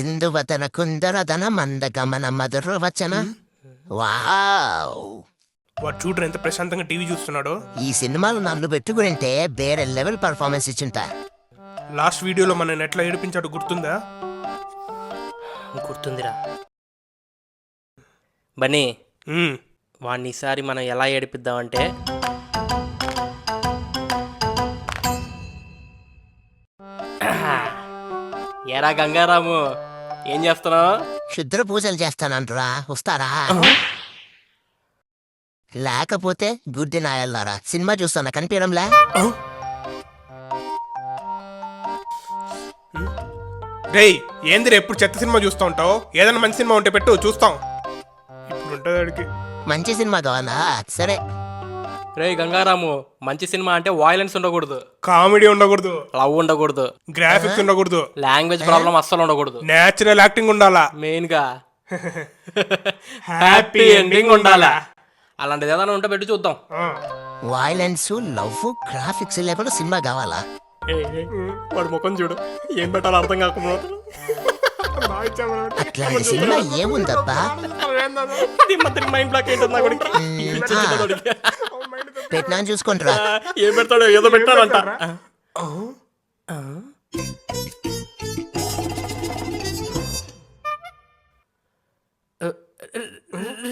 ఇందువదన కుందరదన మందగమన మధుర వచన. వావ్, వాడు చూడరు ఎంత ప్రశాంతంగా టీవీ చూస్తున్నాడో. ఈ సినిమాలు నన్ను పెట్టుకుంటే వేరే లెవెల్ పర్ఫార్మెన్స్ ఇచ్చింటా. లాస్ట్ వీడియోలో మన ఎట్లా ఏడిపించాడు గుర్తుందా? గుర్తుందిరా బన్నీ. ఉమ్, వాడిని ఈసారి మనం ఎలా ఏడిపిద్దామంటే ఎరా గంగారాము, ఏం చేస్తున్నావు? క్షుద్ర పూజలు చేస్తానంటురా, వస్తారా? లేకపోతే గుడ్డి నాయల్లారా సినిమా చూస్తానా కనిపించడంలే. రేయ్ ఏందిరా ఎప్పుడు చెత్త సినిమా చూస్తూ ఉంటావు? ఏదైనా మంచి సినిమా ఉంటే పెట్టు, చూస్తాం. ఇప్పుడు ఉంటుంది వాడికి. మంచి సినిమా కావాలా? సరే. రే గంగారాము, మంచి సినిమా అంటే వాయిలెన్స్ ఉండకూడదు, కామెడీ ఉండకూడదు, లవ్ ఉండకూడదు, గ్రాఫిక్స్ ఉండకూడదు, లాంగ్వేజ్ ప్రాబ్లం అస్సలు ఉండకూడదు, నేచురల్ యాక్టింగ్ ఉండాలా, మెయిన్ గా హ్యాపీ ఎండింగ్ ఉండాలా. అలాంటిది ఏదైనా ఉంటే పెట్టి చూద్దాం. వైలెన్స్, లవ్, గ్రాఫిక్స్ లేకుండా సినిమా కావాలా? వాడు ముఖం చూడు, ఏం పెట్టాలో అర్థం కాకుండా. అట్లాంటి సినిమా ఏముందబ్బా? మైండ్ బ్లాక్ పెట్టినా చూసుకుంటారా? ఏం పెడతాడో ఏదో పెట్టాలంట.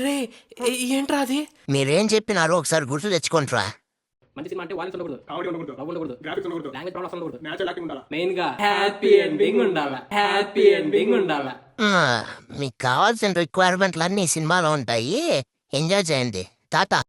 రే ఏంట్రా అది? మీరేం చెప్పినారో ఒకసారి గుర్తు తెచ్చుకుంటారా? మంచి సినిమా అంటే వాయిలెన్స్ ఉండకూడదు, కామెడీ ఉండకూడదు, లవ్ ఉండకూడదు, గ్రాఫిక్స్ ఉండకూడదు, లాంగ్వేజ్ ప్రాబ్లమ్స్ ఉండకూడదు, నేచురల్ యాక్టింగ్ ఉండాలా, మెయిన్ గా హ్యాపీ ఎండింగ్ ఉండాలా, హ్యాపీ ఎండింగ్ ఉండాలా. మీకు కావాల్సిన రిక్వైర్మెంట్లు అన్ని సినిమాలో ఉంటాయి. ఎంజాయ్ చేయండి. టాటా.